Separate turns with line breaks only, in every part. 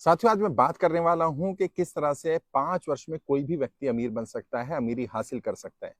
साथियों, आज मैं बात करने वाला हूं कि किस तरह से 5 वर्ष में कोई भी व्यक्ति अमीर बन सकता है, अमीरी हासिल कर सकता है।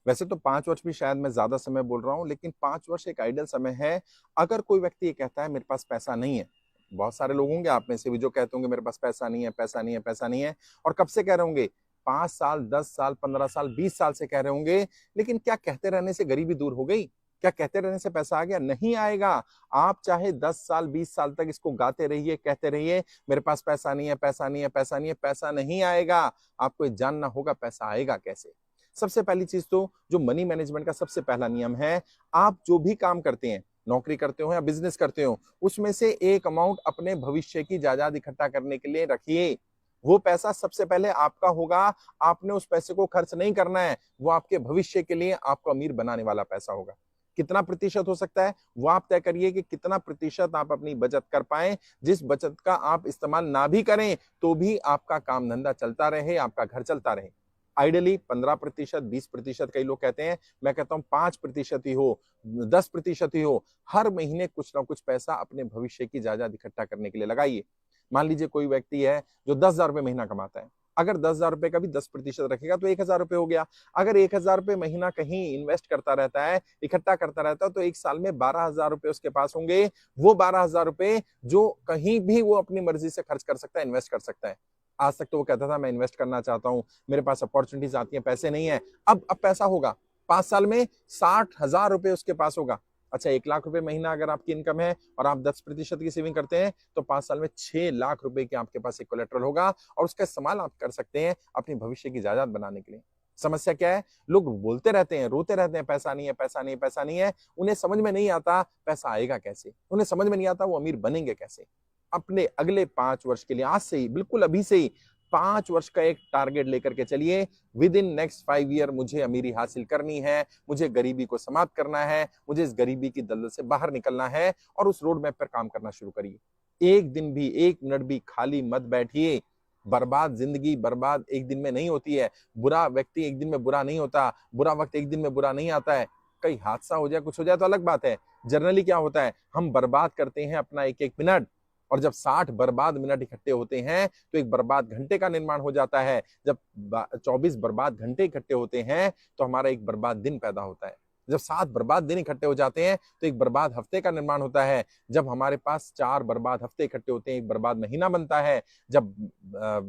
वैसे तो 5 वर्ष भी शायद मैं ज्यादा समय बोल रहा हूं, लेकिन 5 वर्ष एक आइडियल समय है। अगर कोई व्यक्ति ये कहता है मेरे पास पैसा नहीं है, बहुत सारे लोग होंगे आप में से भी जो कहते होंगे मेरे पास पैसा नहीं है, पैसा नहीं है, पैसा नहीं है। और कब से कह रहे होंगे? 5 साल, 10 साल, 15 साल, 20 साल से कह रहे होंगे। लेकिन क्या कहते रहने से गरीबी दूर हो गई? क्या कहते रहने से पैसा आ गया? नहीं आएगा। आप चाहे 10 साल, 20 साल तक इसको गाते रहिए, कहते रहिए मेरे पास पैसा नहीं है, पैसा नहीं है, पैसा नहीं है, पैसा नहीं आएगा। आपको ये जानना होगा पैसा आएगा कैसे। सबसे पहली चीज तो जो मनी मैनेजमेंट का सबसे पहला नियम है, आप जो भी काम करते हैं, नौकरी करते हो या बिजनेस करते हो, उसमें से एक अमाउंट अपने भविष्य की जायदाद इकट्ठा करने के लिए रखिए। वो पैसा सबसे पहले आपका होगा। आपने उस पैसे को खर्च नहीं करना है, वो आपके भविष्य के लिए आपको अमीर बनाने वाला पैसा होगा। कितना प्रतिशत हो सकता है वो आप तय करिए कि कितना प्रतिशत आप अपनी बचत कर पाए। जिस बचत का आप इस्तेमाल ना भी करें तो भी आपका काम धंधा चलता रहे, आपका घर चलता रहे। आइडियली 15%, 20%, कई लोग कहते हैं, मैं कहता हूं 5% ही हो, 10% ही हो। हर महीने कुछ ना कुछ पैसा अपने भविष्य की जायदाद इकट्ठा करने के लिए लगाइए। मान लीजिए कोई व्यक्ति है जो 10,000 रुपये महीना कमाता है। अगर 10,000 रुपए का भी 10% रखेगा तो 1,000 रुपए हो गया। अगर 1,000 रुपए महीना कहीं इन्वेस्ट करता रहता है, इकट्ठा करता रहता है, तो एक साल में 12,000 रुपए उसके पास होंगे। वो 12,000 रुपए जो कहीं भी वो अपनी मर्जी से खर्च कर सकता है, इन्वेस्ट कर सकता है। आज तक तो वो कहता था मैं इन्वेस्ट करना चाहता हूं, मेरे पास अपॉर्चुनिटीज आती हैं, पैसे नहीं है। अब पैसा होगा। 5 साल में 60,000 रुपए उसके पास होगा। अच्छा, 1 लाख रुपए महीना अगर आपकी इनकम है और आप 10% की सेविंग करते हैं तो 5 साल में 6 लाख रुपए की आपके पास एक कोलेट्रल होगा और उसका इस्तेमाल आप कर सकते हैं अपनी भविष्य की जायदाद बनाने के लिए। समस्या क्या है? लोग बोलते रहते हैं, रोते रहते हैं, पैसा नहीं है, पैसा नहीं है, पैसा नहीं है। उन्हें समझ में नहीं आता पैसा आएगा कैसे, उन्हें समझ में नहीं आता वो अमीर बनेंगे कैसे। अपने अगले 5 वर्ष के लिए आज से ही, बिल्कुल अभी से ही 5 वर्ष का एक टारगेट लेकर के चलिए। विद इन नेक्स्ट 5 ईयर मुझे अमीरी हासिल करनी है, मुझे गरीबी को समाप्त करना है, मुझे इस गरीबी की दलदल से बाहर निकलना है और उस रोड मैप पर काम करना शुरू करिए। एक दिन भी, 1 मिनट भी खाली मत बैठिए। बर्बाद जिंदगी बर्बाद एक दिन में नहीं होती है। बुरा व्यक्ति एक दिन में बुरा नहीं होता, बुरा वक्त एक दिन में बुरा नहीं आता है। कहीं हादसा हो जाए, कुछ हो जाए तो अलग बात है। जनरली क्या होता है, हम बर्बाद करते हैं अपना एक एक मिनट, और जब 60 बर्बाद मिनट इकट्ठे होते हैं तो एक बर्बाद घंटे का निर्माण हो जाता है। जब 24 बर्बाद घंटे इकट्ठे होते हैं तो हमारा एक बर्बाद दिन पैदा होता है। जब 7 बर्बाद दिन इकट्ठे हो जाते हैं तो एक बर्बाद हफ्ते का निर्माण होता है। जब हमारे पास 4 बर्बाद हफ्ते इकट्ठे होते हैं एक बर्बाद महीना बनता है। जब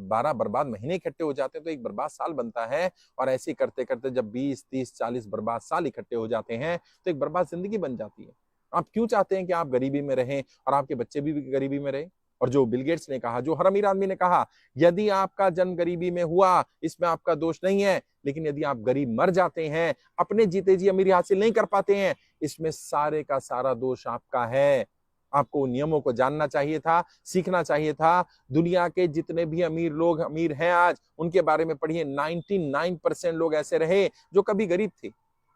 12 बर्बाद महीने इकट्ठे हो जाते हैं तो एक बर्बाद साल बनता है। और ऐसे करते करते जब 20, 30, 40 बर्बाद साल इकट्ठे हो जाते हैं तो एक बर्बाद जिंदगी बन जाती है। आप क्यों चाहते हैं कि आप गरीबी में रहें और आपके बच्चे भी गरीबी में रहें? और जो बिल गेट्स ने कहा, जो हर अमीर आदमी ने कहा, यदि आपका जन्म गरीबी में हुआ इसमें आपका दोष नहीं है, लेकिन यदि आप गरीब मर जाते हैं, अपने जीते जी अमीरी हासिल नहीं कर पाते हैं, इसमें सारे का सारा दोष आपका है। आपको नियमों को जानना चाहिए था, सीखना चाहिए था। दुनिया के जितने भी अमीर लोग अमीर हैं आज, उनके बारे में पढ़िए। 99% लोग ऐसे रहे जो कभी गरीब थे।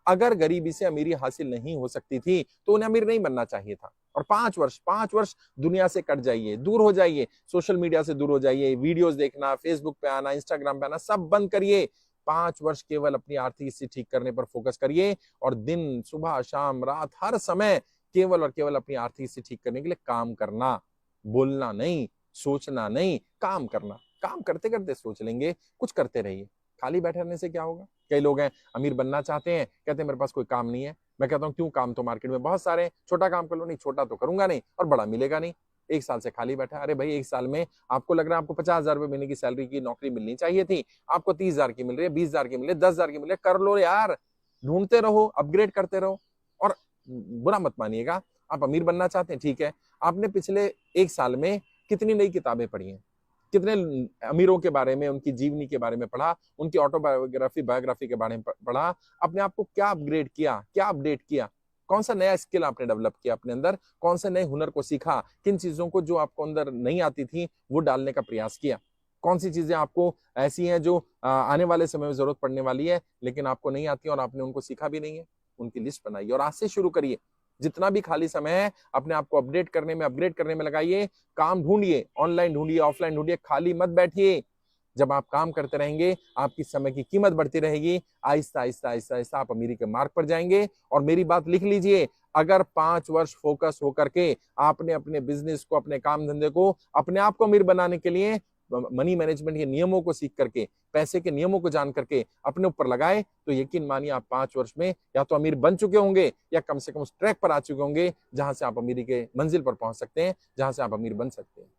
अगर गरीबी से अमीरी हासिल नहीं हो सकती थी तो उन्हें अमीर नहीं बनना चाहिए था। और 5 वर्ष दुनिया से कट जाइए, दूर हो जाइए, सोशल मीडिया से दूर हो जाइए, वीडियोस देखना, फेसबुक पे आना, इंस्टाग्राम पे आना, सब बंद करिए। 5 वर्ष केवल अपनी आर्थिक स्थिति ठीक करने पर फोकस करिए और दिन, सुबह, शाम, रात, हर समय केवल और केवल अपनी आर्थिक स्थिति ठीक करने के लिए काम करना। बोलना नहीं, सोचना नहीं, काम करना। काम करते करते सोच लेंगे, कुछ करते रहिए। खाली बैठे रहने से क्या होगा? कई लोग हैं अमीर बनना चाहते हैं, कहते हैं मेरे पास कोई काम नहीं है। मैं कहता हूं क्यों? काम तो मार्केट में बहुत सारे हैं, छोटा काम कर लो। नहीं, छोटा तो करूंगा नहीं और बड़ा मिलेगा नहीं। 1 साल से खाली बैठा। अरे भाई, 1 साल में आपको लग रहा है आपको 50,000 रुपए महीने की सैलरी की नौकरी मिलनी चाहिए थी, आपको 30,000 की मिल रही है, 20,000 की मिल रही है, 10,000 की मिल रही है। कर लो यार, ढूंढते रहो, अपग्रेड करते रहो। और बुरा मत मानिएगा, आप अमीर बनना चाहते हैं, ठीक है। आपने पिछले 1 साल में कितनी नई किताबें पढ़ी हैं? कितने अमीरों के बारे में, उनकी जीवनी के बारे में पढ़ा, उनकी ऑटोबायोग्राफी, बायोग्राफी के बारे में पढ़ा? अपने आप को क्या अपग्रेड किया, क्या अपडेट किया? कौन सा नया स्किल आपने डेवलप किया अपने अंदर? कौन से नए हुनर को सीखा? किन चीजों को जो आपको अंदर नहीं आती थी वो डालने का प्रयास किया? कौन सी चीजें आपको ऐसी हैं जो आने वाले समय में जरूरत पड़ने वाली है लेकिन आपको नहीं आती और आपने उनको सीखा भी नहीं है? उनकी लिस्ट बनाइए और आज से शुरू करिए। जितना भी खाली समय है अपने आप को अपडेट करने में, अपग्रेड करने में लगाइए। काम ढूंढिए, ऑनलाइन ढूंढिए, ऑफलाइन ढूंढिए, खाली मत बैठिए। जब आप काम करते रहेंगे, आपकी समय की कीमत बढ़ती रहेगी, आहिस्ता आहिस्ता आहिस्ता आहिस्ता आप अमीरी के मार्ग पर जाएंगे। और मेरी बात लिख लीजिए, अगर 5 वर्ष फोकस होकर के आपने अपने बिजनेस को, अपने काम धंधे को, अपने आप को अमीर बनाने के लिए मनी मैनेजमेंट के नियमों को सीख करके, पैसे के नियमों को जान करके अपने ऊपर लगाए, तो यकीन मानिए आप 5 वर्ष में या तो अमीर बन चुके होंगे या कम से कम उस ट्रैक पर आ चुके होंगे जहां से आप अमीरी के मंजिल पर पहुंच सकते हैं, जहां से आप अमीर बन सकते हैं।